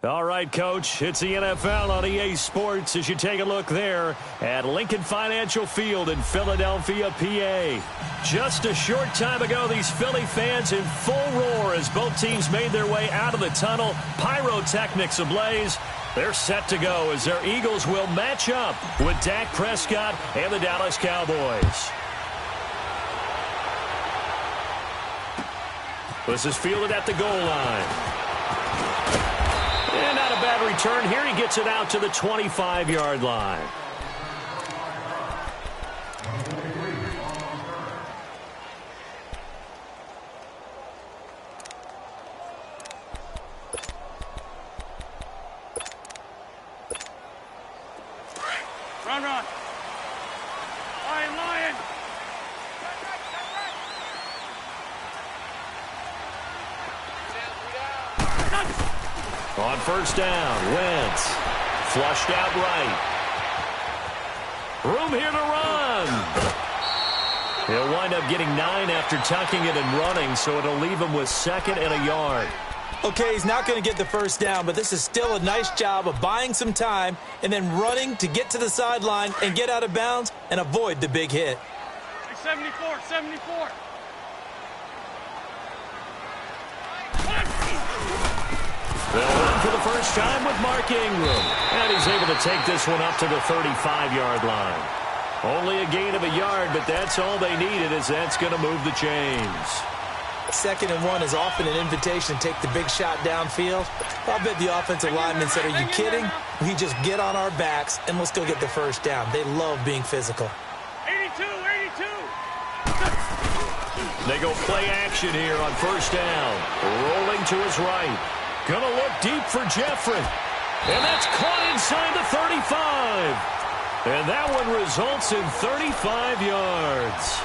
All right, Coach, it's the NFL on EA Sports as you take a look there at Lincoln Financial Field in Philadelphia, PA. Just a short time ago, these Philly fans in full roar as both teams made their way out of the tunnel. Pyrotechnics ablaze. They're set to go as their Eagles will match up with Dak Prescott and the Dallas Cowboys. This is fielded at the goal line. And not a bad return here. He gets it out to the 25-yard line. Run, run. Lion. On first down, Wentz. Flushed out right. Room here to run. He'll wind up getting 9 after tucking it and running, so it'll leave him with 2nd and a yard. Okay, he's not going to get the first down, but this is still a nice job of buying some time and then running to get to the sideline and get out of bounds and avoid the big hit. 74. They'll run for the first time with Mark Ingram. And he's able to take this one up to the 35-yard line. Only a gain of a yard, but that's all they needed, as that's going to move the chains. 2nd and 1 is often an invitation to take the big shot downfield. I'll bet the offensive lineman said, are you kidding? We just get on our backs and let's go get the first down. They love being physical. 82. They go play action here on first down. Rolling to his right. Gonna look deep for Jeffrey. And that's caught inside the 35. And that one results in 35 yards.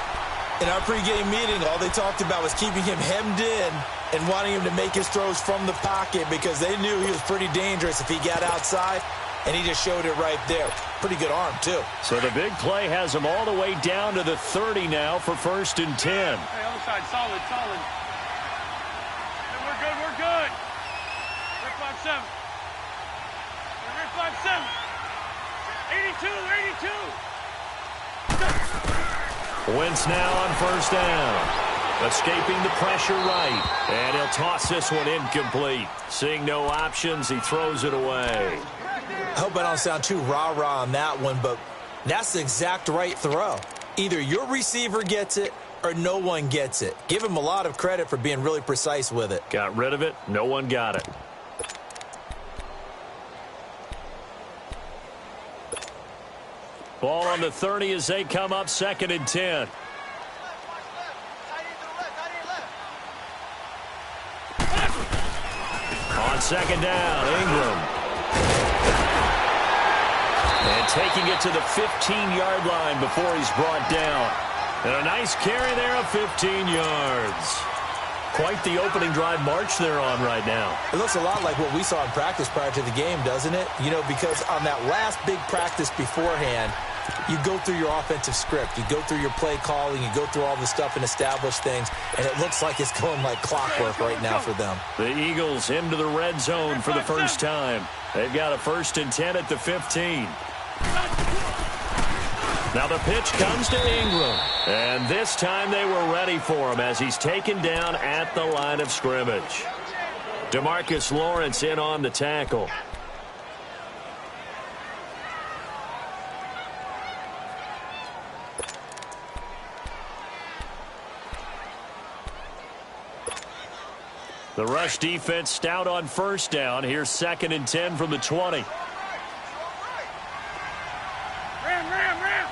In our pregame meeting, all they talked about was keeping him hemmed in and wanting him to make his throws from the pocket because they knew he was pretty dangerous if he got outside, and he just showed it right there. Pretty good arm, too. So the big play has him all the way down to the 30 now for 1st and 10. Hey, other side, solid. Hey, we're good. Rip 5-7. Rip 5-7. 82. Wentz now on first down. Escaping the pressure right. And he'll toss this one incomplete. Seeing no options, he throws it away. I hope I don't sound too rah-rah on that one, but that's the exact right throw. Either your receiver gets it or no one gets it. Give him a lot of credit for being really precise with it. Got rid of it. No one got it. Ball on the 30 as they come up 2nd and 10. On 2nd down, Ingram. And taking it to the 15-yard line before he's brought down. And a nice carry there of 15 yards. Quite the opening drive march they're on right now. It looks a lot like what we saw in practice prior to the game, doesn't it? You know, because on that last big practice beforehand, you go through your offensive script. You go through your play calling. You go through all the stuff and establish things. And it looks like it's going like clockwork right now for them. The Eagles into the red zone for the first time. They've got a 1st and 10 at the 15. Now the pitch comes to Ingram. And this time they were ready for him as he's taken down at the line of scrimmage. DeMarcus Lawrence in on the tackle. The rush defense stout on first down. Here's 2nd and 10 from the 20. Ram.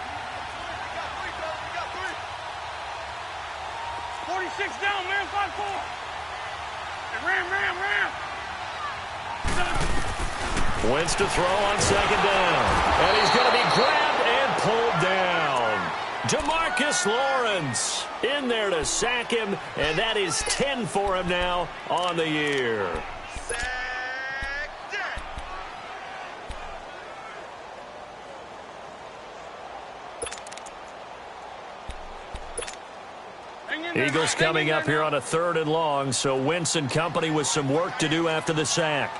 46 down, man. 5-4. Ram. Wentz to throw on 2nd down. And he's going to be grabbed and pulled down. DeMarcus Lawrence in there to sack him, and that is 10 for him now on the year. Eagles coming up here on a 3rd and long, so Wentz and company with some work to do after the sack.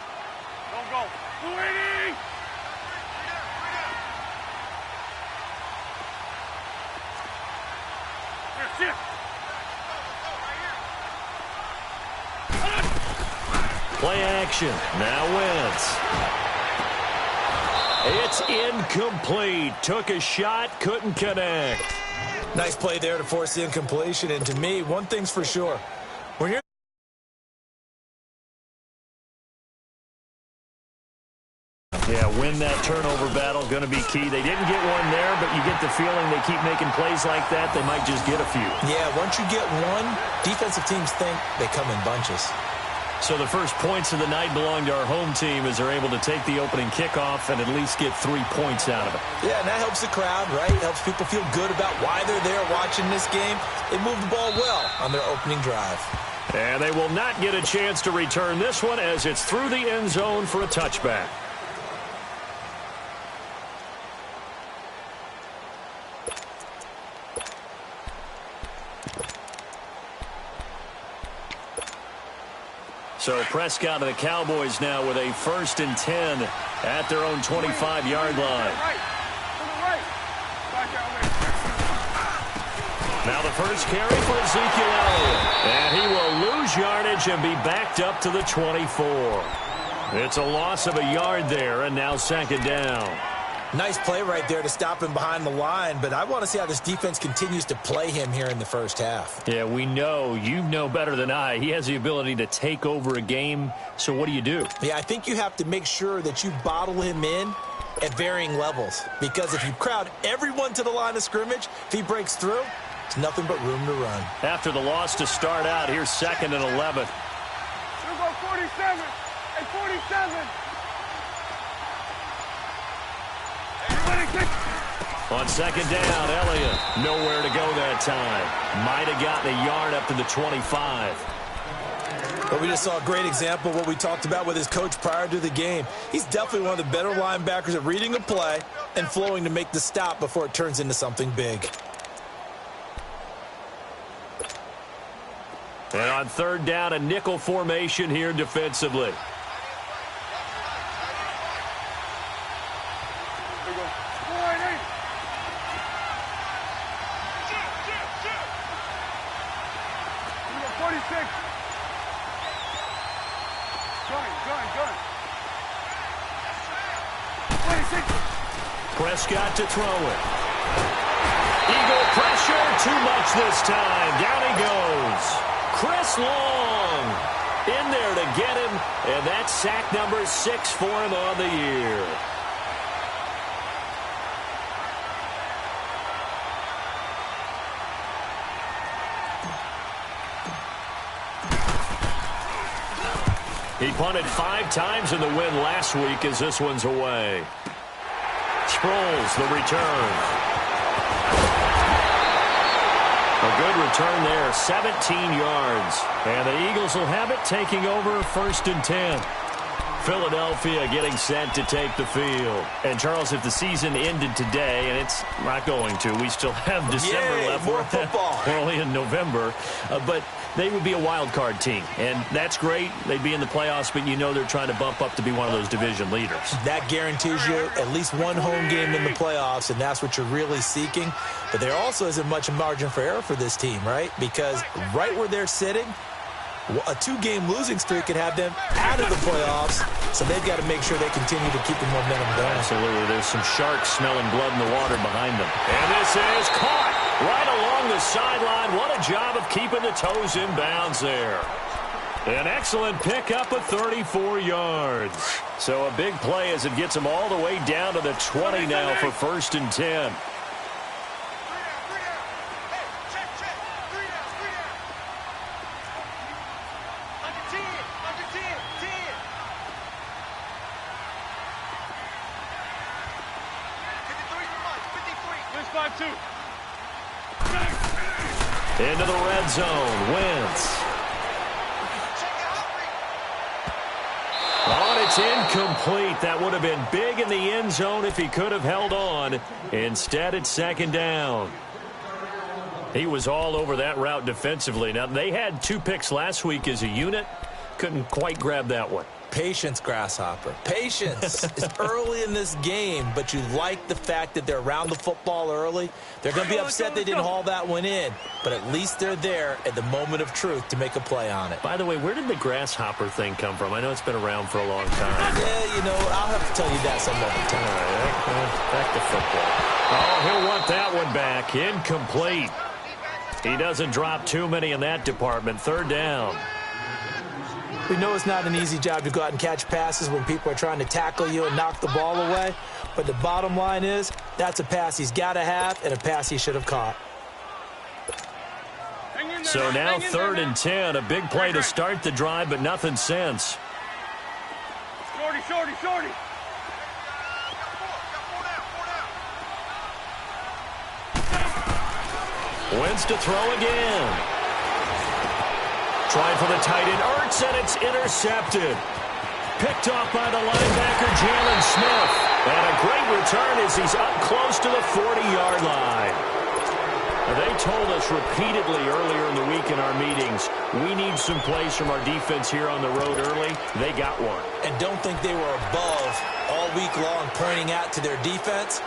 Go. 280. Play action. Now Wentz. It's incomplete. Took a shot, couldn't connect. Nice play there to force the incompletion. And to me, one thing's for sure. When you're Yeah, win that turnover battle, going to be key. They didn't get one there, but you get the feeling they keep making plays like that, they might just get a few. Yeah, once you get one, defensive teams think they come in bunches. So the first points of the night belong to our home team as they're able to take the opening kickoff and at least get 3 points out of it. Yeah, and that helps the crowd, right? Helps people feel good about why they're there watching this game. They moved the ball well on their opening drive. And they will not get a chance to return this one as it's through the end zone for a touchback. So Prescott and the Cowboys now with a 1st and 10 at their own 25-yard line. Now the first carry for Ezekiel Elliott. And he will lose yardage and be backed up to the 24. It's a loss of a yard there, and now 2nd down. Nice play right there to stop him behind the line, but I want to see how this defense continues to play him here in the first half. Yeah, we know. You know better than I. He has the ability to take over a game, so what do you do? Yeah, I think you have to make sure that you bottle him in at varying levels, because if you crowd everyone to the line of scrimmage, if he breaks through, it's nothing but room to run. After the loss to start out, here's 2nd and 11. We'll go 47 and 47. On 2nd down, Elliott nowhere to go that time. Might have gotten a yard up to the 25. But we just saw a great example of what we talked about with his coach prior to the game. He's definitely one of the better linebackers at reading a play and flowing to make the stop before it turns into something big. And on 3rd down, a nickel formation here defensively. Prescott to throw it. Eagle pressure, too much this time. Down he goes. Chris Long in there to get him, and that's sack number 6 for him on the year. He punted 5 times in the win last week as this one's away. Sproles, the return. A good return there, 17 yards. And the Eagles will have it, taking over 1st and 10. Philadelphia getting set to take the field. And, Charles, if the season ended today, and it's not going to, we still have December left. More football. We're only in November. But they would be a wild card team. And that's great. They'd be in the playoffs, but you know they're trying to bump up to be one of those division leaders. That guarantees you at least one home game in the playoffs, and that's what you're really seeking. But there also isn't much margin for error for this team, right? Because right where they're sitting, a 2-game losing streak could have them out of the playoffs, so they've got to make sure they continue to keep the momentum going. Absolutely. There's some sharks smelling blood in the water behind them. And this is caught right along the sideline. What a job of keeping the toes in bounds there. An excellent pickup of 34 yards. So a big play as it gets them all the way down to the 20 now for 1st and 10. Into the red zone, Wentz. Oh, and it's incomplete. That would have been big in the end zone if he could have held on. Instead, it's 2nd down. He was all over that route defensively. Now, they had 2 picks last week as a unit. Couldn't quite grab that one. Patience, Grasshopper. Patience. It's early in this game, but you like the fact that they're around the football early. They're going to be upset they didn't haul that one in, but at least they're there at the moment of truth to make a play on it. By the way, where did the grasshopper thing come from? I know it's been around for a long time. Yeah, you know, I'll have to tell you that some other time. All right, back to football. Oh, he'll want that one back. Incomplete. He doesn't drop too many in that department. 3rd down. We know it's not an easy job to go out and catch passes when people are trying to tackle you and knock the ball away. But the bottom line is, that's a pass he's got to have and a pass he should have caught. So now 3rd and 10, a big play to start the drive, but nothing since. Shorty. Wins to throw again. Trying for the tight end, Ertz, and it's intercepted. Picked off by the linebacker, Jalen Smith. And a great return as he's up close to the 40-yard line. They told us repeatedly earlier in the week in our meetings, we need some plays from our defense here on the road early. They got one. And don't think they were above all week long pointing out to their defense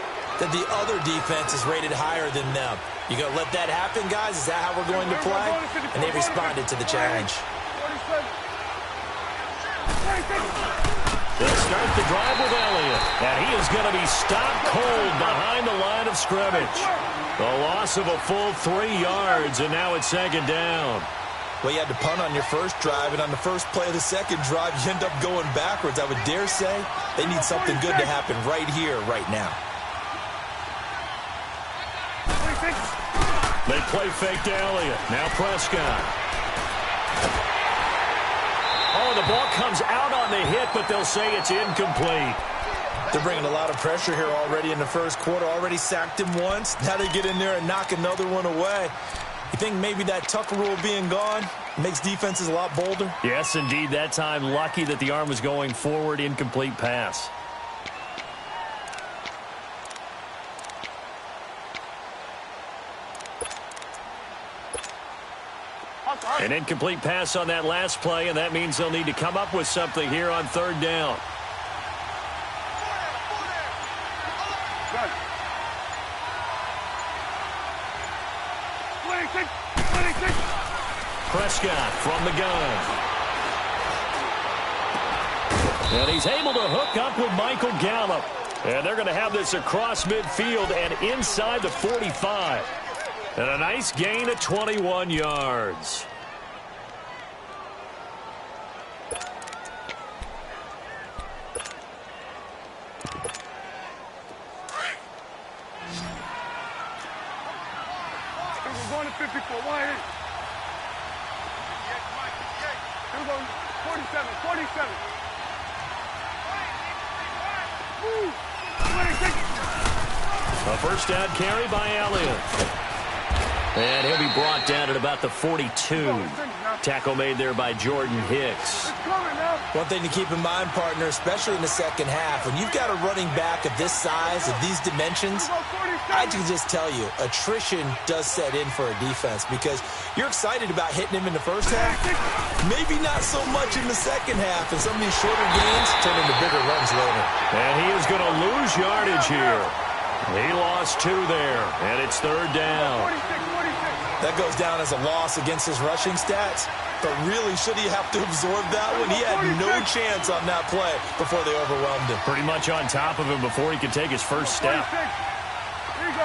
that the other defense is rated higher than them. You going to let that happen, guys? Is that how we're going to play? And they responded to the challenge. They'll start the drive with Elliott. And he is going to be stopped cold behind the line of scrimmage. The loss of a full 3 yards, and now it's 2nd down. Well, you had to punt on your first drive, and on the first play of the second drive, you end up going backwards. I would dare say they need something good to happen right here, right now. They play fake to Elliott. Now Prescott. Oh, the ball comes out on the hit, but they'll say it's incomplete. They're bringing a lot of pressure here already in the first quarter. Already sacked him once. Now they get in there and knock another one away. You think maybe that Tucker rule being gone makes defenses a lot bolder? Yes, indeed. That time, lucky that the arm was going forward. Incomplete pass. An incomplete pass on that last play, and that means they'll need to come up with something here on 3rd down. Prescott from the gun. And he's able to hook up with Michael Gallup. And they're going to have this across midfield and inside the 45. And a nice gain of 21 yards. We're going to 54. Why? We're going 47. Woo! 26. A first down carry by Elliott. And he'll be brought down at about the 42. Tackle made there by Jordan Hicks. One thing to keep in mind, partner, especially in the second half, when you've got a running back of this size, of these dimensions, I can just tell you, attrition does set in for a defense because you're excited about hitting him in the first half. Maybe not so much in the second half, and some of these shorter gains turn into bigger runs later. And he is going to lose yardage here. He lost 2 there, and it's 3rd down. That goes down as a loss against his rushing stats. But really, should he have to absorb that one? He had no chance on that play before they overwhelmed him. Pretty much on top of him before he could take his first step. Here you go.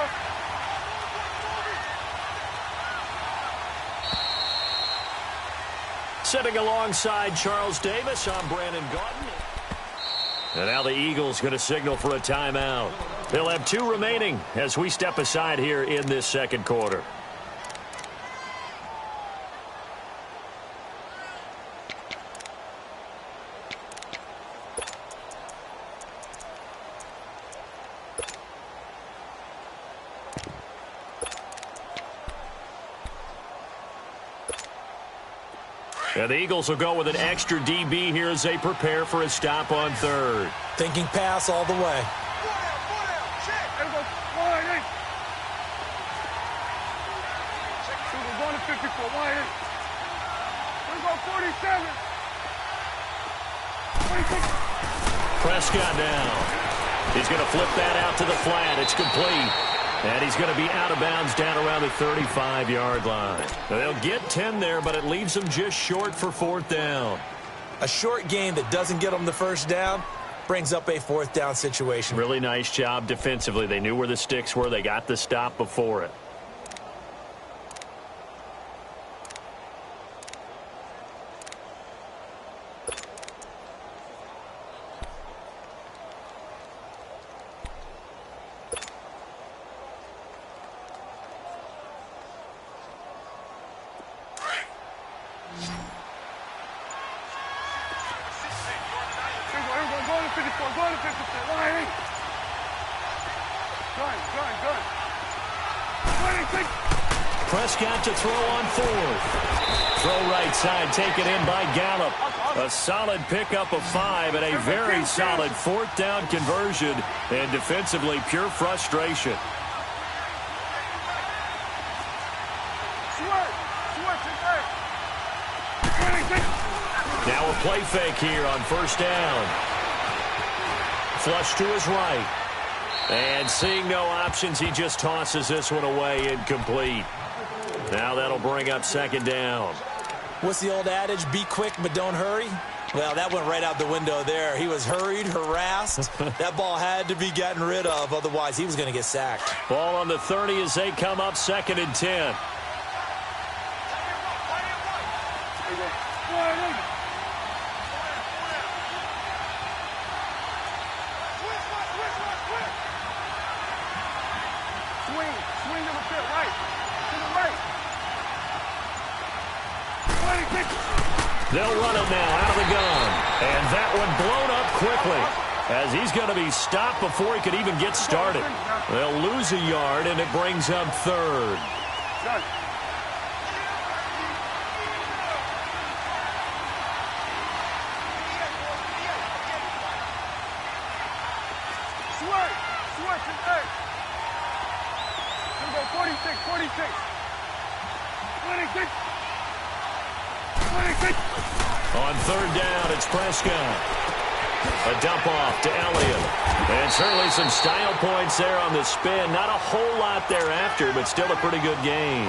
Sitting alongside Charles Davis, I'm Brandon Gaudin. And now the Eagles going to signal for a timeout. They'll have 2 remaining as we step aside here in this second quarter. And the Eagles will go with an extra DB here as they prepare for a stop on 3rd. Thinking pass all the way. We're going to 54. Why? We're going 47. 26. Prescott down. He's going to flip that out to the flat. It's complete. And he's going to be out of bounds down around the 35-yard line. They'll get 10 there, but it leaves them just short for 4th down. A short game that doesn't get them the first down brings up a 4th down situation. Really nice job defensively. They knew where the sticks were. They got the stop before it. go to 50%. Line. Good. 26. Prescott to throw on fourth. Throw right side, taken in by Gallup. A solid pickup of 5 and a very solid fourth down conversion. And defensively, pure frustration. Now a play fake here on first down. Flush to his right. And seeing no options, he just tosses this one away, incomplete. Now that'll bring up second down. What's the old adage? Be quick, but don't hurry. Well, that went right out the window there. He was hurried, harassed. That ball had to be gotten rid of. Otherwise, he was going to get sacked. Ball on the 30 as they come up 2nd and 10. Swing to the pit, right. To the right. 26. They'll run it now out of the gun. And that one blown up quickly as he's going to be stopped before he could even get started. They'll lose a yard, and it brings up 3rd. Done. Switch and third. Here we go, 46. 26. On 3rd down, it's Prescott. A dump off to Elliott. And certainly some style points there on the spin. Not a whole lot thereafter, but still a pretty good game.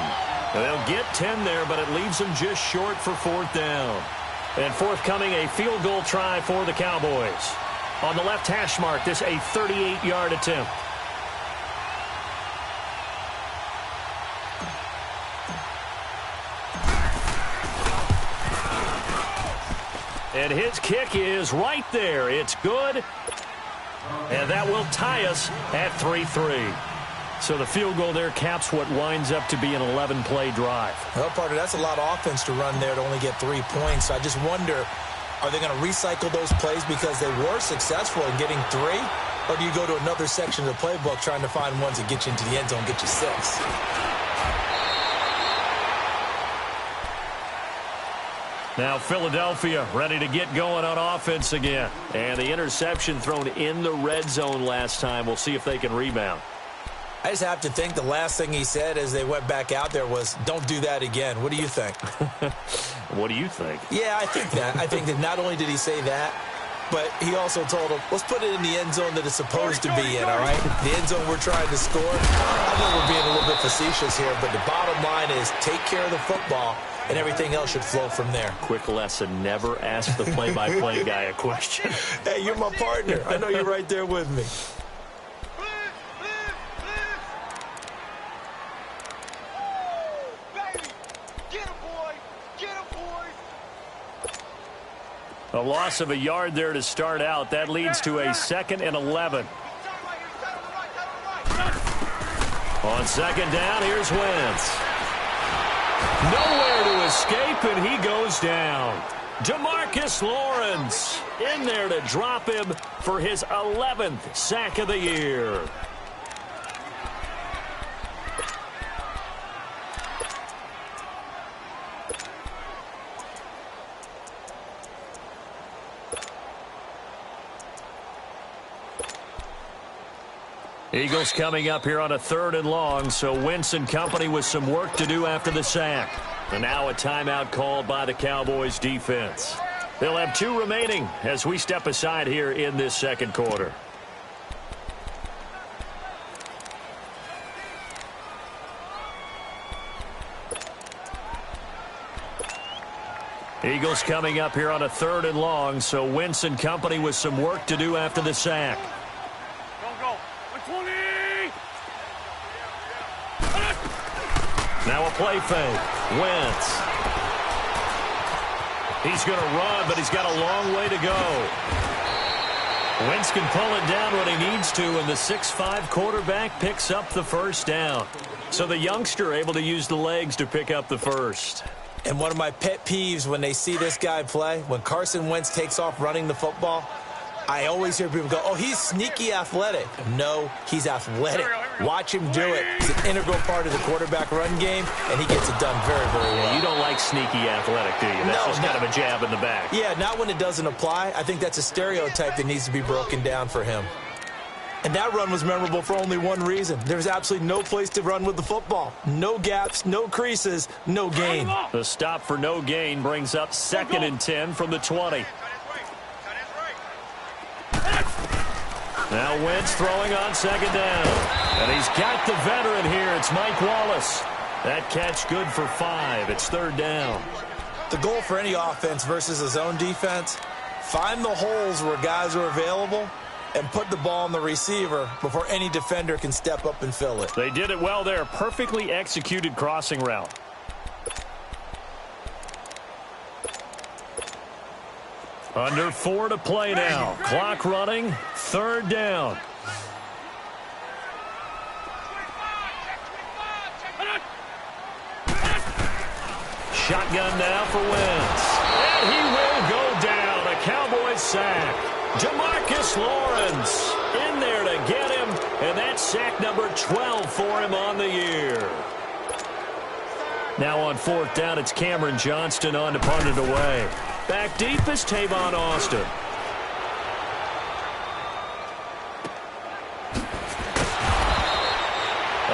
And they'll get 10 there, but it leaves them just short for 4th down. And forthcoming, a field goal try for the Cowboys. On the left hash mark, this a 38-yard attempt. And his kick is right there. It's good. And that will tie us at 3-3. So the field goal there caps what winds up to be an 11-play drive. Well, partner, that's a lot of offense to run there to only get 3 points. So I just wonder, are they going to recycle those plays because they were successful in getting 3? Or do you go to another section of the playbook trying to find ones that get you into the end zone, get you 6? Now Philadelphia ready to get going on offense again. And the interception thrown in the red zone last time. We'll see if they can rebound. I just have to think the last thing he said as they went back out there was, don't do that again. What do you think? What do you think? Yeah, I think that. I think that not only did he say that, but he also told them, let's put it in the end zone that it's supposed to be in, all right? The end zone we're trying to score. I know we're being a little bit facetious here, but the bottom line is take care of the football, and everything else should flow from there. Quick lesson, never ask the play-by-play guy a question. Hey, you're my partner. I know you're right there with me. A loss of a yard there to start out. That leads to a 2nd and 11. On 2nd down, here's Wentz. Nowhere to escape, and he goes down. DeMarcus Lawrence in there to drop him for his 11th sack of the year. Eagles coming up here on a 3rd and long, so Wentz and company with some work to do after the sack. And now a timeout called by the Cowboys defense. They'll have 2 remaining as we step aside here in this 2nd quarter. Eagles coming up here on a 3rd and long, so Wentz and company with some work to do after the sack. Now a play fake. Wentz. He's going to run, but he's got a long way to go. Wentz can pull it down when he needs to, and the 6'5" quarterback picks up the 1st down. So the youngster able to use the legs to pick up the 1st. And one of my pet peeves when they see this guy play, when Carson Wentz takes off running the football, I always hear people go, oh, he's sneaky athletic. No, he's athletic. Watch him do it. He's an integral part of the quarterback run game, and he gets it done very, very well. You don't like sneaky athletic, do you? That's just kind of a jab in the back. Yeah, not when it doesn't apply. I think that's a stereotype that needs to be broken down for him. And that run was memorable for only one reason. There's absolutely no place to run with the football. No gaps, no creases, no gain. The stop for no gain brings up 2nd and 10 from the 20. Now Wentz throwing on 2nd down. And he's got the veteran here. It's Mike Wallace. That catch good for 5. It's 3rd down. The goal for any offense versus a zone defense, find the holes where guys are available and put the ball on the receiver before any defender can step up and fill it. They did it well there. Perfectly executed crossing route. Under 4 to play now. Clock running. 3rd down. Shotgun now for Wentz. And he will go down. A Cowboys sack. Demarcus Lawrence in there to get him. And that's sack number 12 for him on the year. Now on 4th down, it's Cameron Johnston on to punt it away. Back deep is Tavon Austin.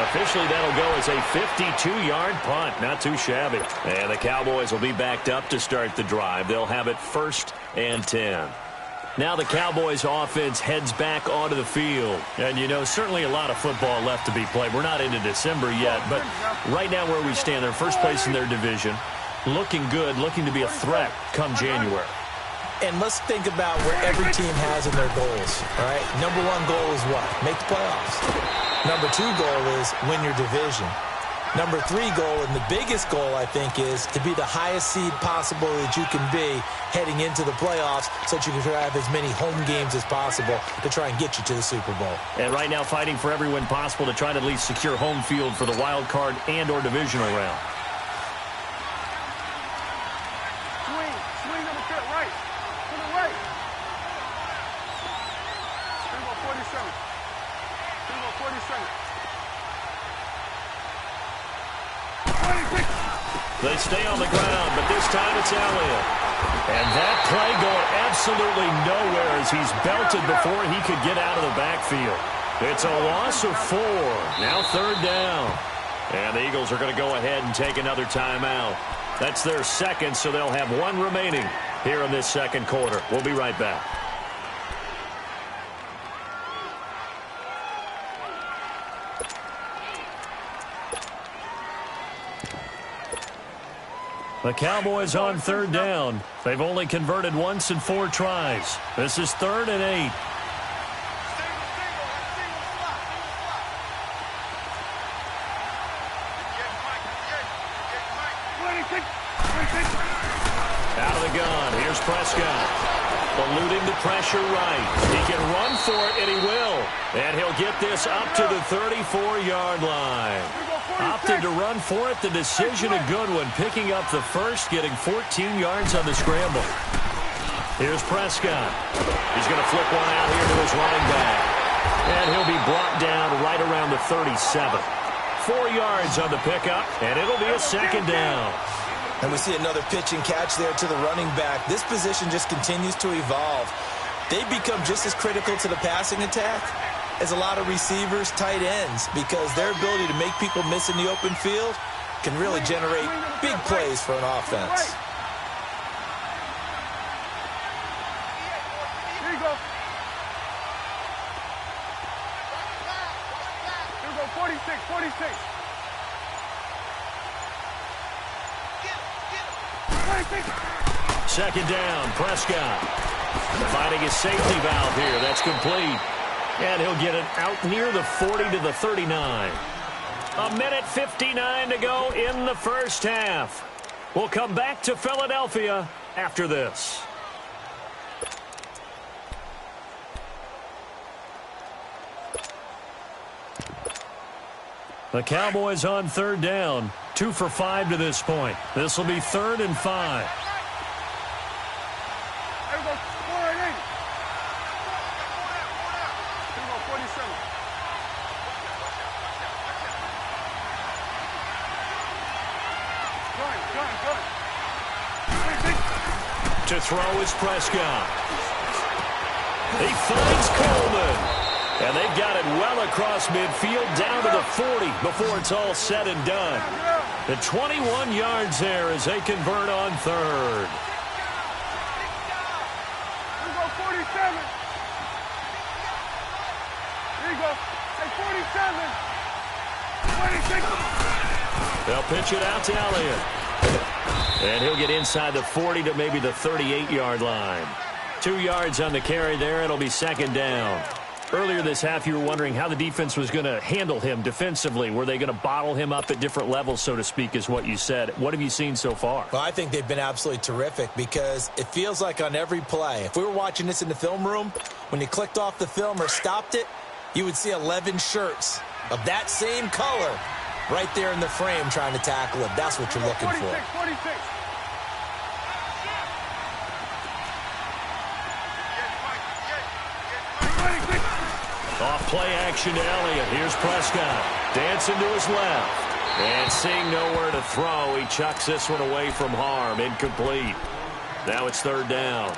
Officially, that'll go as a 52-yard punt. Not too shabby. And the Cowboys will be backed up to start the drive. They'll have it 1st and 10. Now the Cowboys offense heads back onto the field. And, you know, certainly a lot of football left to be played. We're not into December yet, but right now where we stand, they're first place in their division. Looking good, looking to be a threat come January. And let's think about where every team has in their goals, all right? Number 1 goal is what? Make the playoffs. Number 2 goal is win your division. Number 3 goal, and the biggest goal, I think, is to be the highest seed possible that you can be heading into the playoffs so that you can have as many home games as possible to try and get you to the Super Bowl. And right now fighting for every win possible to try to at least secure home field for the wild card and or divisional round. Swing number 10, right. To the right. 47. 47. They stay on the ground, but this time it's Elliott. And that play going absolutely nowhere as he's belted before he could get out of the backfield. It's a loss of 4. Now 3rd down. And the Eagles are going to go ahead and take another timeout. That's their 2nd, so they'll have 1 remaining here in this 2nd quarter. We'll be right back. The Cowboys on 3rd down. They've only converted once in 4 tries. This is 3rd and 8. Out of the gun. Here's Prescott. Eluding the pressure right. He can run for it, and he will. And he'll get this up to the 34-yard line. Opted to run for it. The decision a good one. Picking up the first, getting 14 yards on the scramble. Here's Prescott. He's going to flip one out here to his running back. And he'll be brought down right around the 37. 4 yards on the pickup, and it'll be a 2nd down. And we see another pitch and catch there to the running back. This position just continues to evolve. They become just as critical to the passing attack as a lot of receivers, tight ends, because their ability to make people miss in the open field can really generate big plays for an offense. Here you go. Here we go, 46, 46. 2nd down, Prescott. Finding his safety valve here. That's complete. And he'll get it out near the 40 to the 39. 1:59 to go in the first half. We'll come back to Philadelphia after this. The Cowboys on 3rd down. 2 for 5 to this point. This will be 3rd and 5. To throw is Prescott. He finds Coleman. And they've got it well across midfield down to the 40 before it's all said and done. The 21 yards there as they convert on third. Here you go, 47. Here you go. Hey, 47. 26. They'll pitch it out to Elliott. And he'll get inside the 40 to maybe the 38-yard line. 2 yards on the carry there. It'll be second down. Earlier this half, you were wondering how the defense was going to handle him defensively. Were they going to bottle him up at different levels, so to speak, is what you said. What have you seen so far? Well, I think they've been absolutely terrific because it feels like on every play, if we were watching this in the film room, when you clicked off the film or stopped it, you would see 11 shirts of that same color right there in the frame trying to tackle him. That's what you're looking for. 46. Off play action to Elliott. Here's Prescott. Dancing to his left. And seeing nowhere to throw, he chucks this one away from harm. Incomplete. Now it's third down.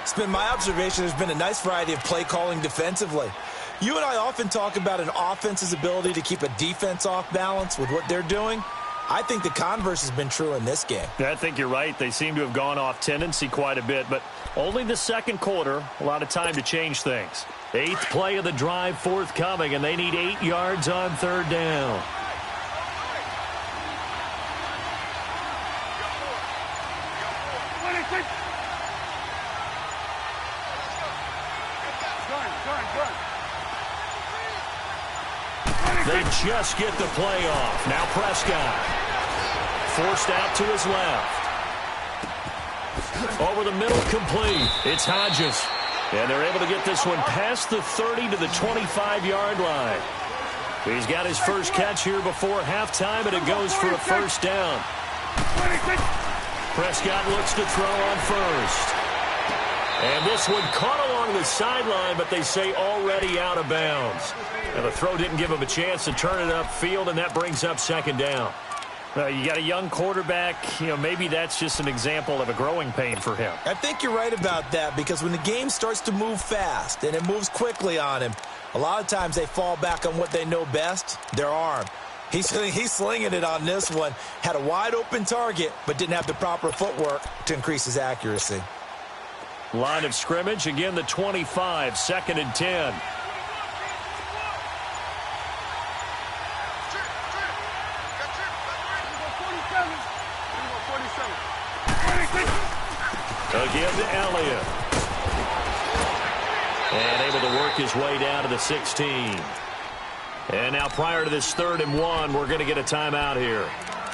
It's been my observation there's been a nice variety of play calling defensively. You and I often talk about an offense's ability to keep a defense off balance with what they're doing. I think the converse has been true in this game. I think you're right. They seem to have gone off tendency quite a bit, but only the second quarter, a lot of time to change things. 8th play of the drive forthcoming, and they need 8 yards on third down. They just get the play off. Now Prescott. Forced out to his left. Over the middle, complete. It's Hodges. And they're able to get this one past the 30 to the 25-yard line. He's got his first catch here before halftime, and it goes for a first down. Prescott looks to throw on first. And this one caught along the sideline, but they say already out of bounds. And the throw didn't give him a chance to turn it upfield, and that brings up second down. You got a young quarterback. Maybe that's just an example of a growing pain for him. I think you're right about that because when the game starts to move fast and it moves quickly on him, a lot of times they fall back on what they know best, their arm. He's slinging it on this one. Had a wide open target, but didn't have the proper footwork to increase his accuracy. Line of scrimmage, again the 25, 2nd and 10. Again to Elliott. And able to work his way down to the 16. And now prior to this 3rd and 1, we're going to get a timeout here,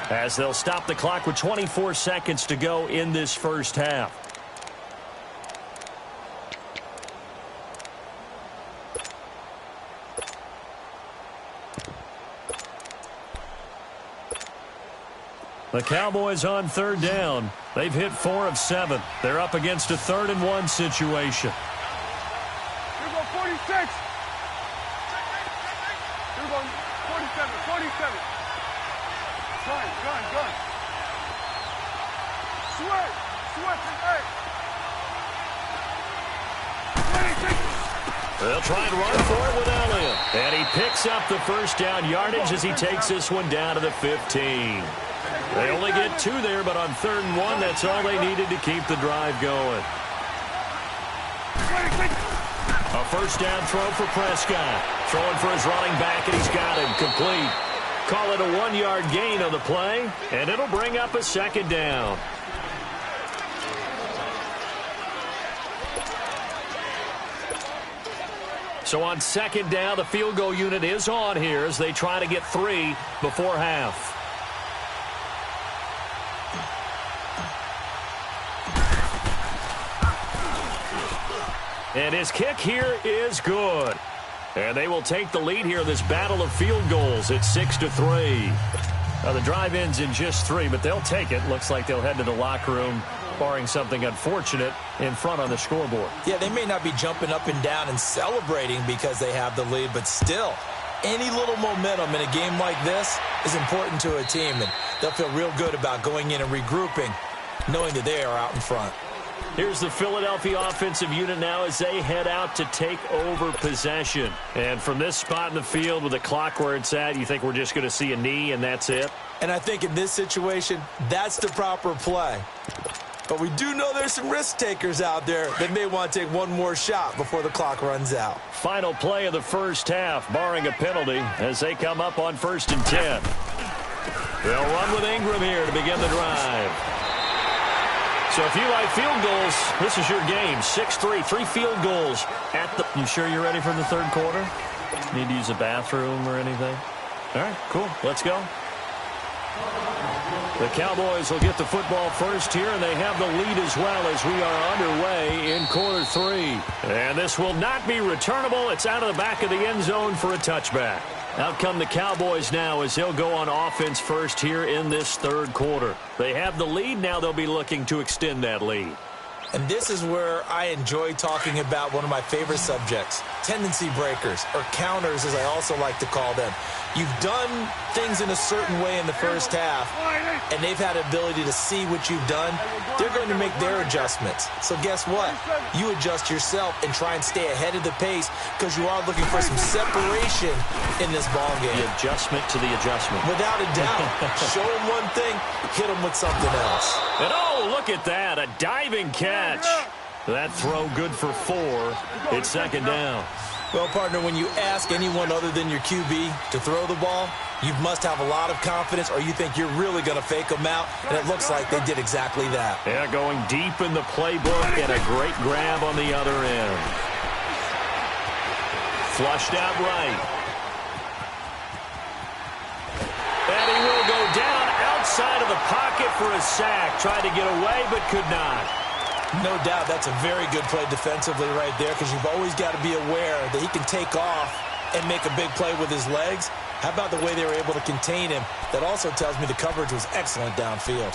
as they'll stop the clock with 24 seconds to go in this first half. The Cowboys on third down. They've hit 4 of 7. They're up against a 3rd and 1 situation. Here go 46. Here go 47. Gun. Sweat, hey. 26. They'll try and run for it with Elliott. And he picks up the first down yardage as he takes this one down to the 15. They only get 2 there, but on 3rd and 1, that's all they needed to keep the drive going. A first down throw for Prescott. Throwing for his running back, and he's got him complete. Call it a 1-yard gain on the play, and it'll bring up a second down. So on second down, the field goal unit is on here as they try to get 3 before half. And his kick here is good. And they will take the lead here in this battle of field goals. It's 6-3. Now the drive ends in just 3, but they'll take it. Looks like they'll head to the locker room, barring something unfortunate, in front on the scoreboard. Yeah, they may not be jumping up and down and celebrating because they have the lead, but still, Any little momentum in a game like this is important to a team, and they'll feel real good about going in and regrouping, knowing that they are out in front. Here's the Philadelphia offensive unit now as they head out to take over possession. And from this spot in the field with the clock where it's at, you think we're just going to see a knee and that's it? And I think in this situation, that's the proper play. But we do know there's some risk takers out there that may want to take one more shot before the clock runs out. Final play of the first half, barring a penalty, as they come up on 1st and 10. They'll run with Ingram here to begin the drive. So if you like field goals, this is your game. 6-3, 3 field goals at the... You sure you're ready for the third quarter? Need to use a bathroom or anything? All right, cool. Let's go. The Cowboys will get the football first here, and they have the lead as well as we are underway in quarter 3. And this will not be returnable. It's out of the back of the end zone for a touchback. Out come the Cowboys now as they'll go on offense first here in this third quarter. They have the lead. Now they'll be looking to extend that lead. And this is where I enjoy talking about one of my favorite subjects, tendency breakers, or counters as I also like to call them. You've done things in a certain way in the first half, and they've had the ability to see what you've done. They're going to make their adjustments. So guess what? You adjust yourself and try and stay ahead of the pace because you are looking for some separation in this ball game. The adjustment to the adjustment. Without a doubt. Show them one thing, hit them with something else. And oh, look at that, a diving catch. That throw good for 4. It's second down. Well, partner, when you ask anyone other than your QB to throw the ball, you must have a lot of confidence or you think you're really going to fake them out, and it looks like they did exactly that. Yeah, going deep in the playbook and a great grab on the other end. Flushed out right. And he will go down outside of the pocket for a sack. Tried to get away but could not. No doubt that's a very good play defensively right there because you've always got to be aware that he can take off and make a big play with his legs. How about the way they were able to contain him? That also tells me the coverage was excellent downfield.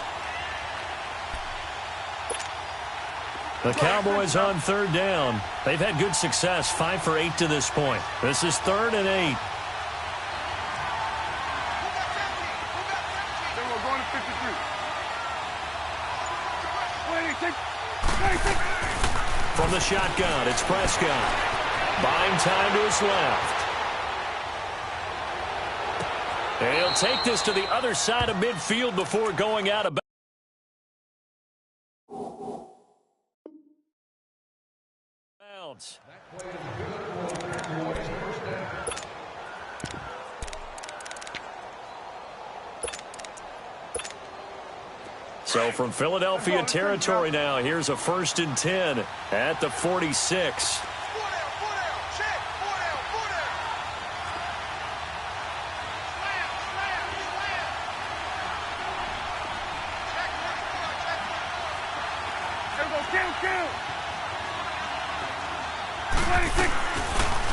The Cowboys on third down. They've had good success, 5 for 8 to this point. This is 3rd and 8. From the shotgun, it's Prescott. Buying time to his left. And he'll take this to the other side of midfield before going out of bounds. So from Philadelphia territory now, here's a 1st and 10 at the 46.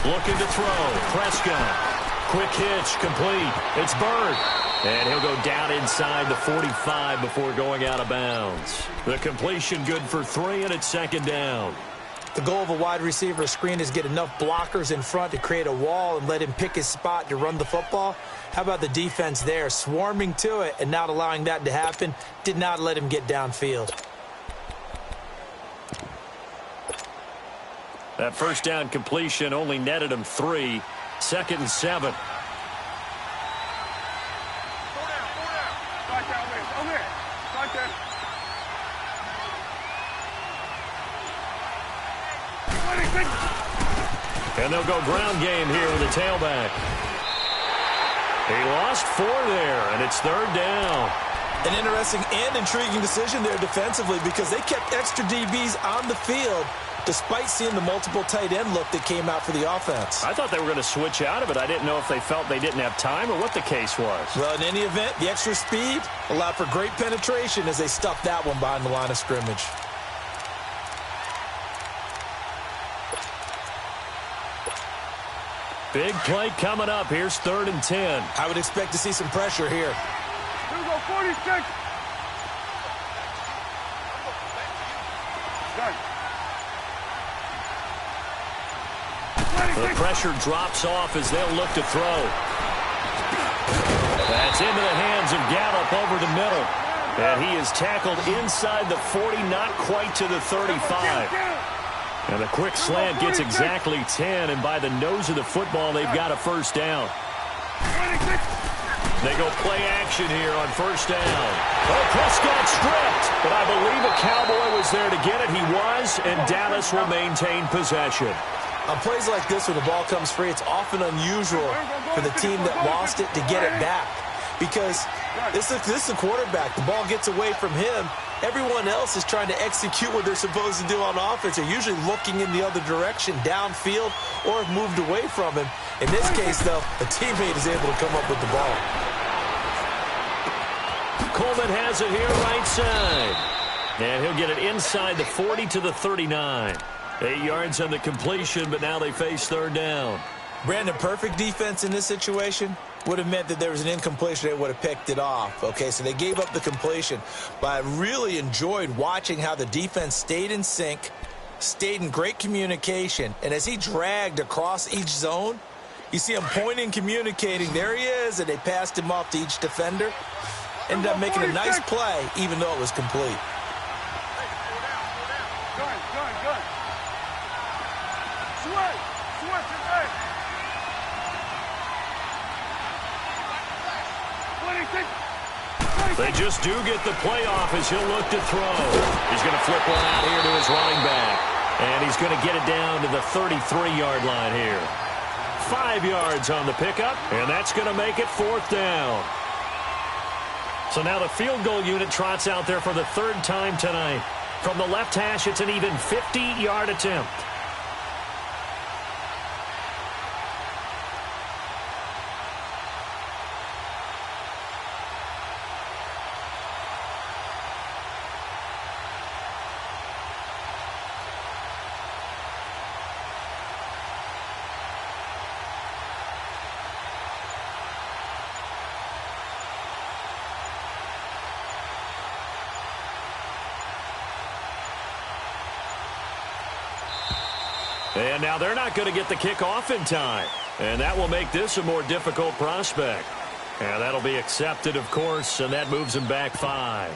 Looking to throw. Prescott. Quick hitch, complete. It's Bird. And he'll go down inside the 45 before going out of bounds. The completion good for 3, and it's 2nd down. The goal of a wide receiver screen is get enough blockers in front to create a wall and let him pick his spot to run the football. How about the defense there, swarming to it and not allowing that to happen? Did not let him get downfield. That first down completion only netted him 3. 2nd and 7. And they'll go ground game here with the tailback. He lost 4 there, and it's 3rd down. An interesting and intriguing decision there defensively because they kept extra DBs on the field despite seeing the multiple tight end look that came out for the offense. I thought they were going to switch out of it. I didn't know if they felt they didn't have time or what the case was. Well, in any event, the extra speed allowed for great penetration as they stuffed that one behind the line of scrimmage. Big play coming up. Here's 3rd and 10. I would expect to see some pressure here. Here we go, 46. The Pressure drops off as they'll look to throw. That's into the hands of Gallup over the middle. And he is tackled inside the 40, not quite to the 35. And a quick slant gets exactly 10, and by the nose of the football, they've got a first down. They go play action here on first down. Oh, Prescott stripped, but I believe a Cowboy was there to get it. He was, and Dallas will maintain possession. On plays like this, when the ball comes free, it's often unusual for the team that lost it to get it back. Because this is the quarterback. The ball gets away from him. Everyone else is trying to execute what they're supposed to do on offense. They're usually looking in the other direction, downfield, or have moved away from him. In this case, though, a teammate is able to come up with the ball. Coleman has it here right side. And he'll get it inside the 40 to the 39. 8 yards on the completion, but now they face third down. Brandon, perfect defense in this situation would have meant that there was an incompletion. They would have picked it off. Okay, so they gave up the completion. But I really enjoyed watching how the defense stayed in sync, stayed in great communication, and as he dragged across each zone, you see him pointing, communicating. There he is, and they passed him off to each defender. Ended up making a nice play, even though it was complete. Good. Switch. They just do get the playoff as he'll look to throw. He's going to flip one out here to his running back. And he's going to get it down to the 33-yard line here. 5 yards on the pickup, and that's going to make it fourth down. So now the field goal unit trots out there for the third time tonight. From the left hash, it's an even 50-yard attempt. And now they're not going to get the kickoff in time. And that will make this a more difficult prospect. And that'll be accepted, of course, and that moves him back 5.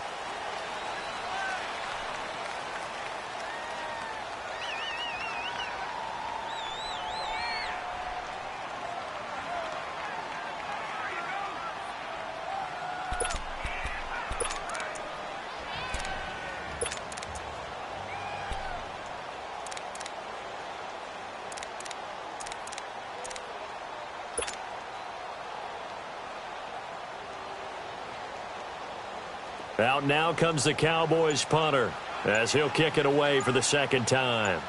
Out now comes the Cowboys punter as he'll kick it away for the second time.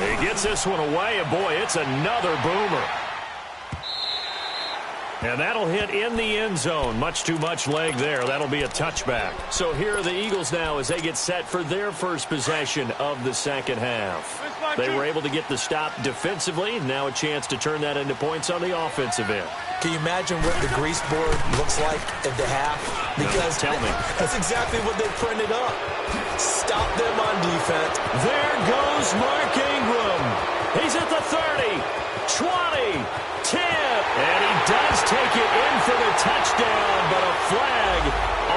He gets this one away, and boy, it's another boomer. And that'll hit in the end zone. Much too much leg there. That'll be a touchback. So here are the Eagles now as they get set for their first possession of the second half. They were able to get the stop defensively. Now a chance to turn that into points on the offensive end. Can you imagine what the grease board looks like at the half? Because tell me. That's exactly what they printed up. Stop them on defense. There goes Mark Ingram. He's at the 30, 20, 10, and he does take it in for the touchdown, but a flag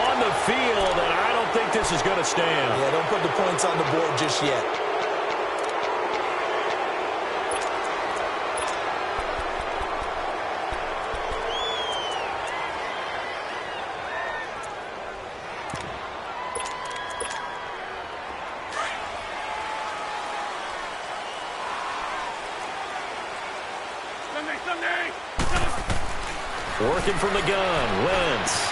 on the field, and I don't think this is going to stand. Yeah, don't put the points on the board just yet. Working from the gun, Wentz.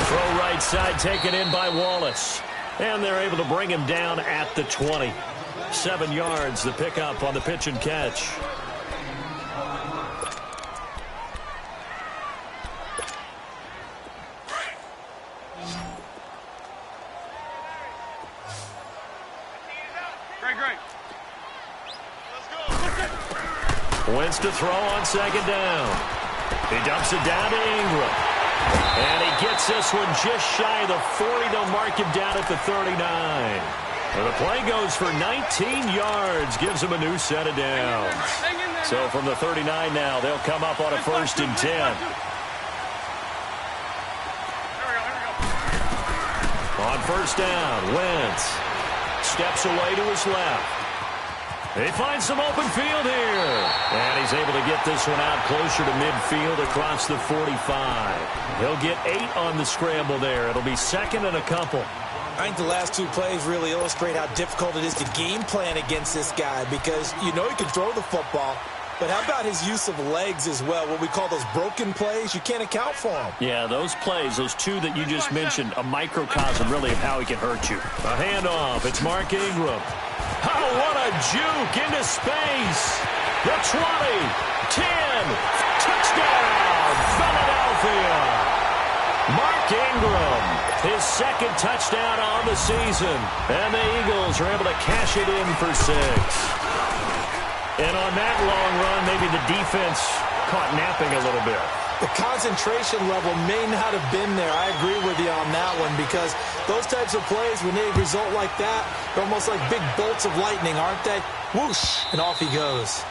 Throw right side taken in by Wallace. And they're able to bring him down at the 20. 7 yards, the pickup on the pitch and catch. Great. Wentz to throw on second down. He dumps it down to Ingram. And he gets this one just shy of the 40. They'll mark him down at the 39. And the play goes for 19 yards, gives him a new set of downs. So from the 39 now, they'll come up on a 1st and 10. On 1st down, Wentz steps away to his left. He finds some open field here. And he's able to get this one out closer to midfield across the 45. He'll get 8 on the scramble there. It'll be 2nd and a couple. I think the last 2 plays really illustrate how difficult it is to game plan against this guy because you know he can throw the football. But how about his use of legs as well? What we call those broken plays, you can't account for them. Yeah, those plays, those 2 that you just mentioned, a microcosm really of how he can hurt you. A handoff. It's Mark Ingram. Oh, what a juke into space. The 20, 10, touchdown, Philadelphia. Mark Ingram, his 2nd touchdown on the season. And the Eagles are able to cash it in for 6. And on that long run, maybe the defense caught napping a little bit. The concentration level may not have been there. I agree with you on that one because those types of plays, when they result like that, they're almost like big bolts of lightning, aren't they? Whoosh, and off he goes.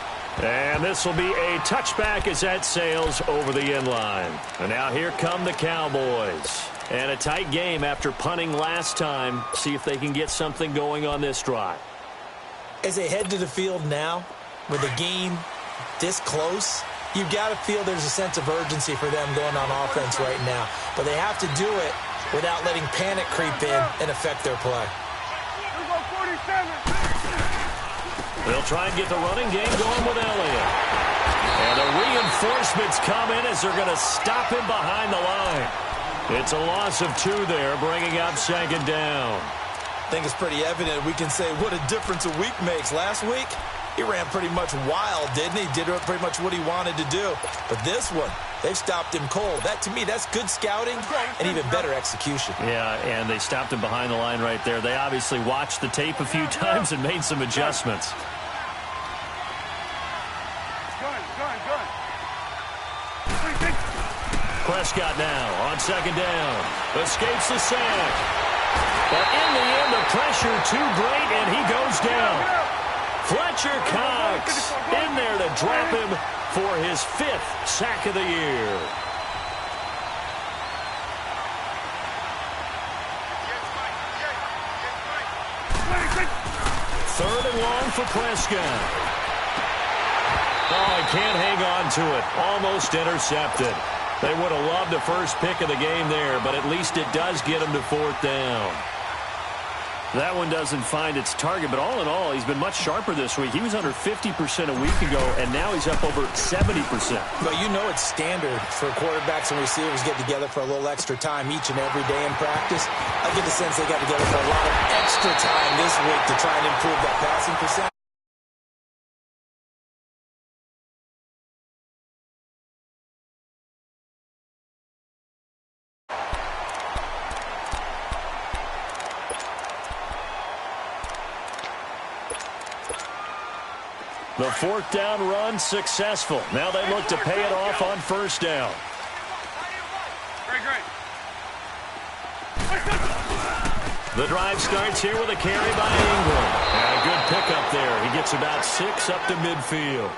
And this will be a touchback as that sails over the end line. And now here come the Cowboys. And a tight game after punting last time. See if they can get something going on this drive. As they head to the field now, with the game this close, you've got to feel there's a sense of urgency for them going on offense right now. But they have to do it without letting panic creep in and affect their play. They'll try and get the running game going with Elliott. And the reinforcements come in as they're going to stop him behind the line. It's a loss of 2 there, bringing up 2nd down. I think it's pretty evident we can say what a difference a week makes. Last week, he ran pretty much wild, didn't he? Did pretty much what he wanted to do. But this one, they've stopped him cold. That, to me, that's good scouting and even better execution. Yeah, and they stopped him behind the line right there. They obviously watched the tape a few times and made some adjustments. Prescott now on 2nd down. Escapes the sack. But in the end, the pressure too great, and he goes down. Fletcher Cox in there to drop him for his 5th sack of the year. Third and long for Prescott. Oh, he can't hang on to it. Almost intercepted. They would have loved the first pick of the game there, but at least it does get him to 4th down. That one doesn't find its target, but all in all, he's been much sharper this week. He was under 50% a week ago, and now he's up over 70%. But you know it's standard for quarterbacks and receivers get together for a little extra time each and every day in practice. I get the sense they got together for a lot of extra time this week to try and improve that passing percentage. The 4th down run successful. Now they look to pay it off on 1st down. The drive starts here with a carry by Ingram. And a good pickup there. He gets about 6 up to midfield.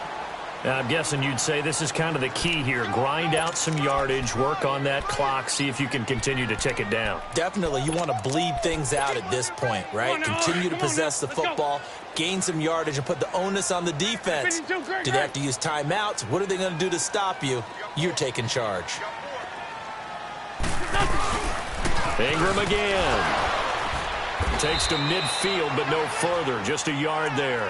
Now, I'm guessing you'd say this is kind of the key here. Grind out some yardage, work on that clock, see if you can continue to tick it down. Definitely. You want to bleed things out at this point, right? Continue to possess the football, gain some yardage, and put the onus on the defense. Do they have to use timeouts? What are they going to do to stop you? You're taking charge. Ingram again. Takes to midfield, but no further. Just a yard there.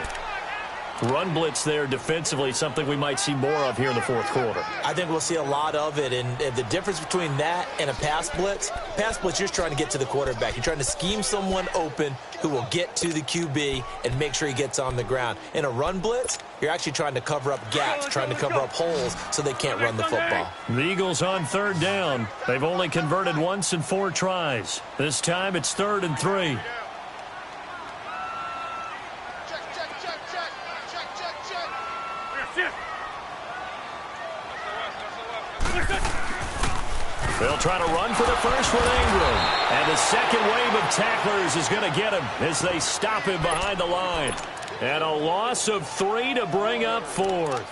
Run blitz there defensively, something we might see more of here in the 4th quarter. I think we'll see a lot of it, and the difference between that and a pass blitz, you're just trying to get to the quarterback. You're trying to scheme someone open who will get to the QB and make sure he gets on the ground. In a run blitz, you're actually trying to cover up gaps, trying to cover up holes so they can't run the football. The Eagles on 3rd down. They've only converted once in 4 tries. This time it's 3rd and 3. They'll try to run for the first with Ingram. And the second wave of tacklers is going to get him as they stop him behind the line. And a loss of 3 to bring up 4th.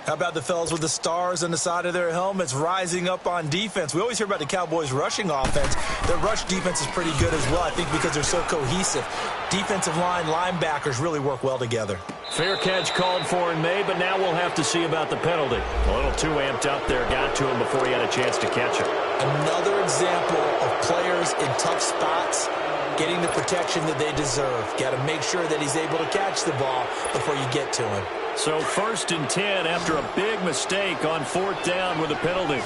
How about the fellas with the stars on the side of their helmets rising up on defense? We always hear about the Cowboys' rushing offense. Their rush defense is pretty good as well, I think, because they're so cohesive. Defensive line, linebackers really work well together. Fair catch called for and made, but now we'll have to see about the penalty. A little too amped up there, got to him before he had a chance to catch it. Another example of players in tough spots getting the protection that they deserve. Got to make sure that he's able to catch the ball before you get to him. So 1st and 10 after a big mistake on 4th down with a penalty.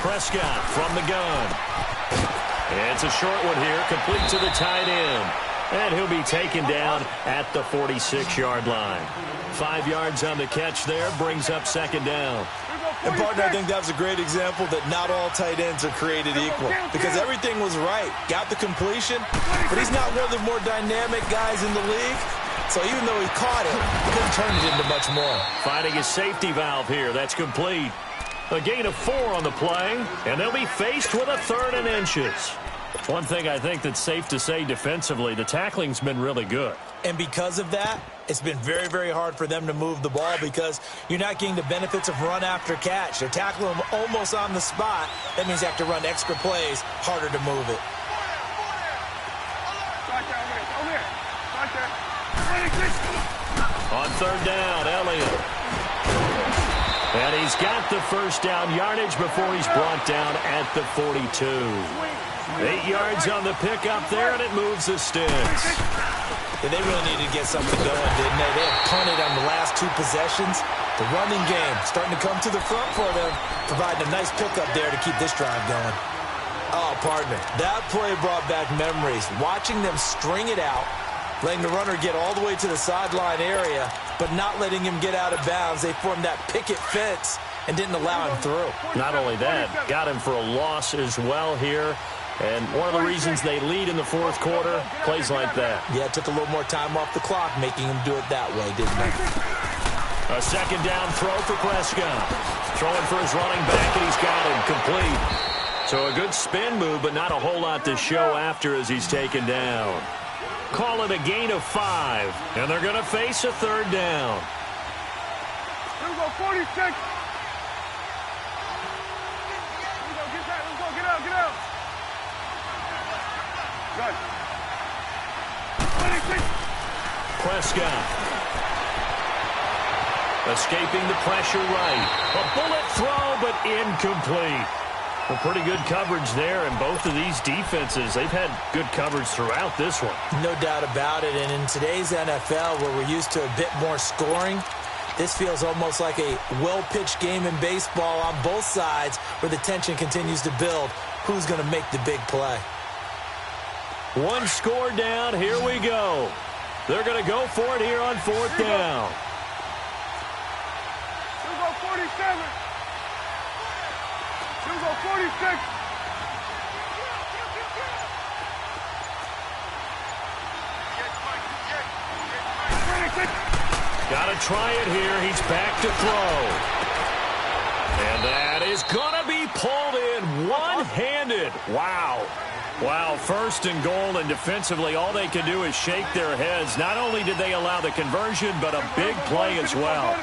Prescott from the gun. It's a short one here, complete to the tight end. And he'll be taken down at the 46-yard line. 5 yards on the catch there, brings up 2nd down. And, partner, I think that was a great example that not all tight ends are created equal. Because everything was right. Got the completion, but he's not one of the more dynamic guys in the league. So even though he caught it, he couldn't turn it into much more. Finding his safety valve here. That's complete. A gain of 4 on the play, and they'll be faced with a 3rd and inches. One thing I think that's safe to say defensively, the tackling's been really good. And because of that, it's been very, very hard for them to move the ball because you're not getting the benefits of run after catch. They're tackling them almost on the spot. That means they have to run extra plays, harder to move it. On 3rd down, Elliott. And he's got the first down yardage before he's brought down at the 42. 8 yards on the pickup there, and it moves the sticks. Yeah, they really needed to get something going, didn't they? They had punted on the last 2 possessions. The running game starting to come to the front for them, providing a nice pickup there to keep this drive going. Oh, partner, that play brought back memories. Watching them string it out, letting the runner get all the way to the sideline area, but not letting him get out of bounds. They formed that picket fence and didn't allow him through. Not only that, got him for a loss as well here. And one of the reasons they lead in the 4th quarter, plays like that. Yeah, it took a little more time off the clock, making him do it that way, didn't it? A 2nd down throw for Prescott. Throwing for his running back, and he's got him complete. So a good spin move, but not a whole lot to show after as he's taken down. Call it a gain of 5, and they're going to face a 3rd down. Here we go, 46. Here we go, get that, let's go, get out, get out. Good. 26. Prescott. Escaping the pressure right. A bullet throw, but incomplete. Well, pretty good coverage there, and both of these defenses, they've had good coverage throughout this one. No doubt about it, and in today's NFL, where we're used to a bit more scoring, this feels almost like a well-pitched game in baseball on both sides where the tension continues to build. Who's going to make the big play? 1 score down, here we go. They're going to go for it here on 4th down. Here we go, 47. Here we go, 46. Got to try it here. He's back to throw. And that is going to be pulled in one-handed. Wow. Wow, 1st and goal, and defensively, all they can do is shake their heads. Not only did they allow the conversion, but a big play as well.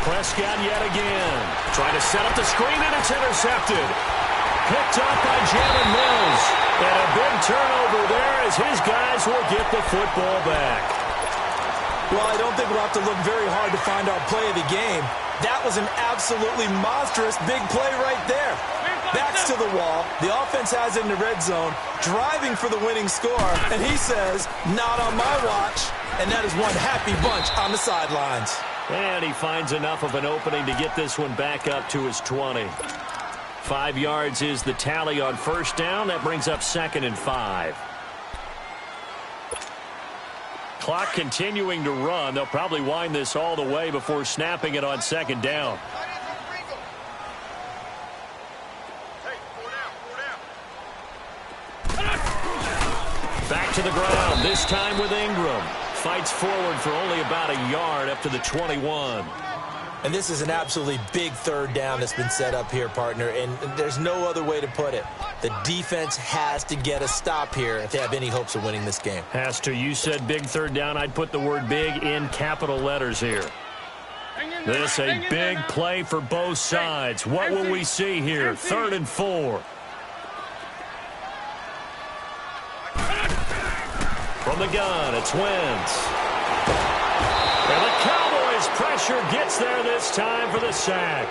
Prescott yet again. Trying to set up the screen, and it's intercepted. Picked up by Jalen Mills. And a big turnover there as his guys will get the football back. Well, I don't think we'll have to look very hard to find our play of the game. That was an absolutely monstrous big play right there. Backs to the wall. The offense has it in the red zone, driving for the winning score. And he says, not on my watch. And that is one happy bunch on the sidelines. And he finds enough of an opening to get this one back up to his 20. 5 yards is the tally on 1st down. That brings up 2nd and 5. clock continuing to run. They'll probably wind this all the way before snapping it on second down. Back to the ground, this time with Ingram. Fights forward for only about a yard up to the 21. And this is an absolutely big third down that's been set up here, partner, and there's no other way to put it. The defense has to get a stop here if they have any hopes of winning this game. Has to. You said big third down. I'd put the word big in capital letters here. This a big play for both sides. What will we see here? 3rd and 4. From the gun, it's Wentz. And the Cowboys' pressure gets there this time for the sack.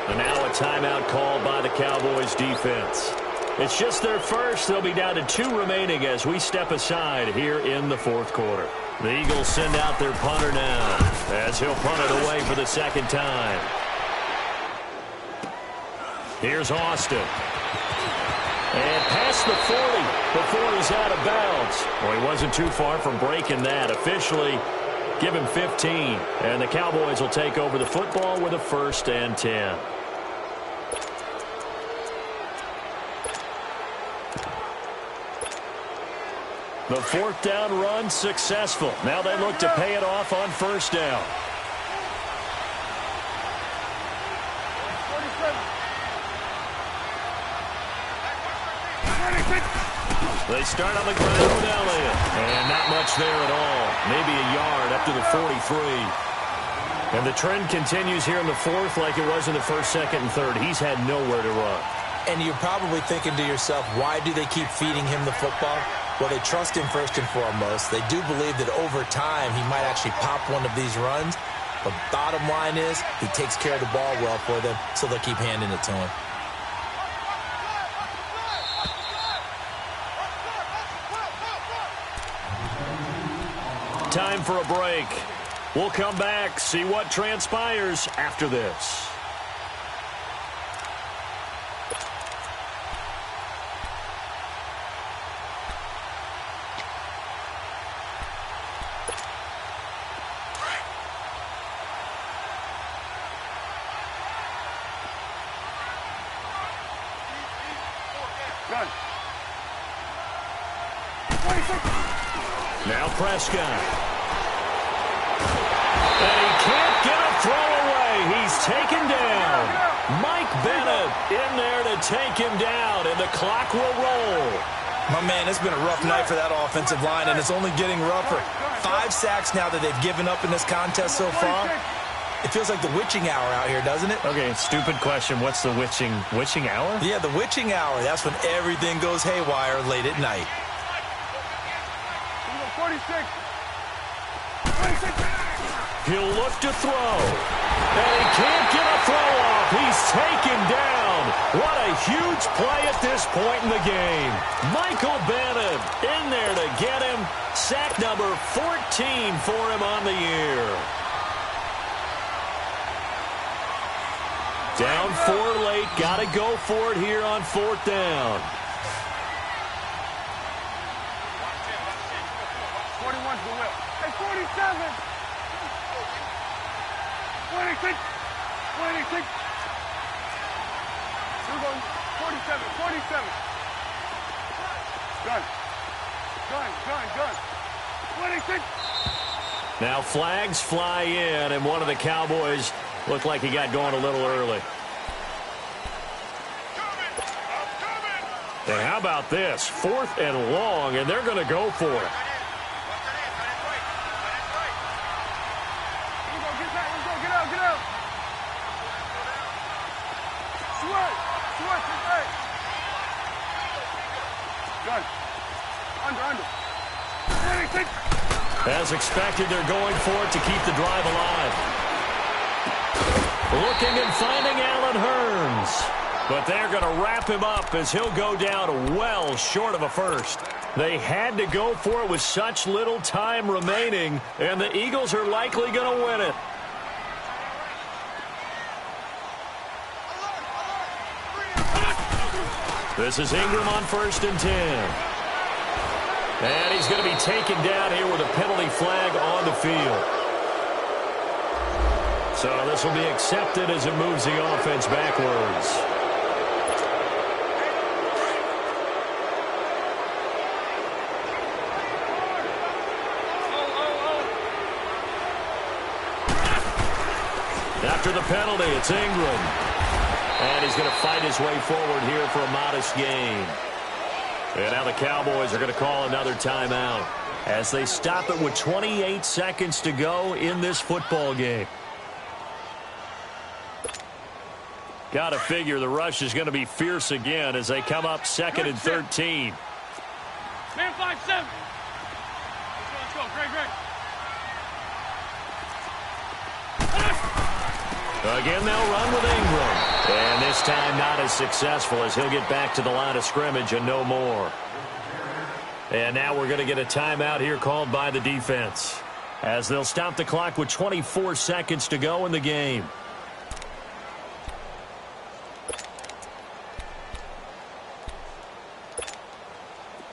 And now a timeout called by the Cowboys defense. It's just their first. They'll be down to 2 remaining as we step aside here in the 4th quarter. The Eagles send out their punter now as he'll punt it away for the second time. Here's Austin. And past the 40 before he's out of bounds. Well, he wasn't too far from breaking that. Officially, give him 15. And the Cowboys will take over the football with a 1st and 10. The 4th down run successful. Now they look to pay it off on 1st down. They start on the ground with Elliott. And not much there at all. Maybe a yard up to the 43. And the trend continues here in the 4th like it was in the 1st, 2nd, and 3rd. He's had nowhere to run. And you're probably thinking to yourself, why do they keep feeding him the football? Well, they trust him first and foremost. They do believe that over time he might actually pop one of these runs. But bottom line is he takes care of the ball well for them, so they'll keep handing it to him. Time for a break. We'll come back, see what transpires after this. Now Prescott. And he can't get a throw away. He's taken down. Mike Bennett in there to take him down, and the clock will roll. My man, it's been a rough night for that offensive line, and it's only getting rougher. 5 sacks now that they've given up in this contest so far. It feels like the witching hour out here, doesn't it? Okay, stupid question. What's the witching hour? Yeah, the witching hour. That's when everything goes haywire late at night. 46. He'll look to throw. And he can't get a throw off. He's taken down. What a huge play at this point in the game. Michael Bennett in there to get him. Sack number 14 for him on the year. Down 4 late. Got to go for it here on 4th down. 41's the whip. Hey, 47. 26. 26. We're going 47. 47. Gun. 26. Now flags fly in, and one of the Cowboys looked like he got going a little early. And how about this? 4th and long, and they're going to go for it. Get out. Sweat. Gun. Under. 26. As expected, they're going for it to keep the drive alive. Looking and finding Allen Hurns. But they're going to wrap him up as he'll go down well short of a first. They had to go for it with such little time remaining, and the Eagles are likely going to win it. This is Ingram on 1st and 10. And he's going to be taken down here with a penalty flag on the field. So this will be accepted as it moves the offense backwards. After the penalty, it's Ingram. And he's going to fight his way forward here for a modest gain. And now the Cowboys are going to call another timeout as they stop it with 28 seconds to go in this football game. Got to figure the rush is going to be fierce again as they come up 2nd and 13. Man 5-7. Let's go. Great. Again, they'll run with Ingram. And this time not as successful as he'll get back to the line of scrimmage and no more. And now we're going to get a timeout here called by the defense as they'll stop the clock with 24 seconds to go in the game.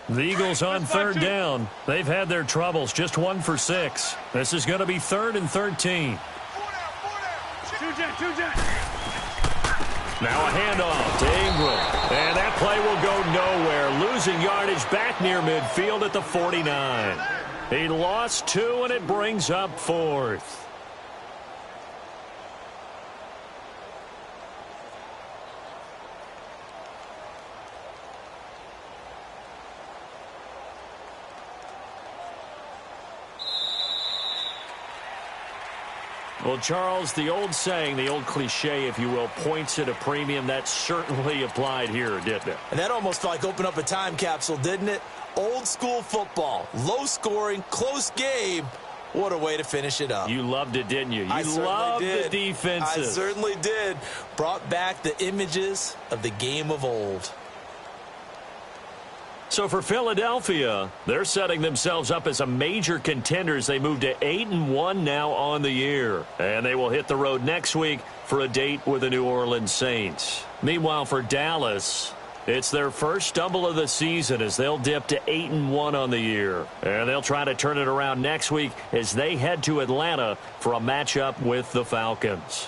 The Eagles on 3rd down. They've had their troubles, just 1 for 6. This is going to be 3rd and 13. Now a handoff to Ingram. And that play will go nowhere. Losing yardage back near midfield at the 49. He lost 2, and it brings up 4th. Well, Charles, the old saying, the old cliche, if you will, points at a premium. That certainly applied here, didn't it? And that almost like opened up a time capsule, didn't it? Old school football, low scoring, close game. What a way to finish it up. You loved it, didn't you? You loved the defenses. I certainly did. Brought back the images of the game of old. So for Philadelphia, they're setting themselves up as a major contender as they move to 8-1 now on the year. And they will hit the road next week for a date with the New Orleans Saints. Meanwhile, for Dallas, it's their first stumble of the season as they'll dip to 8-1 on the year. And they'll try to turn it around next week as they head to Atlanta for a matchup with the Falcons.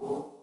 You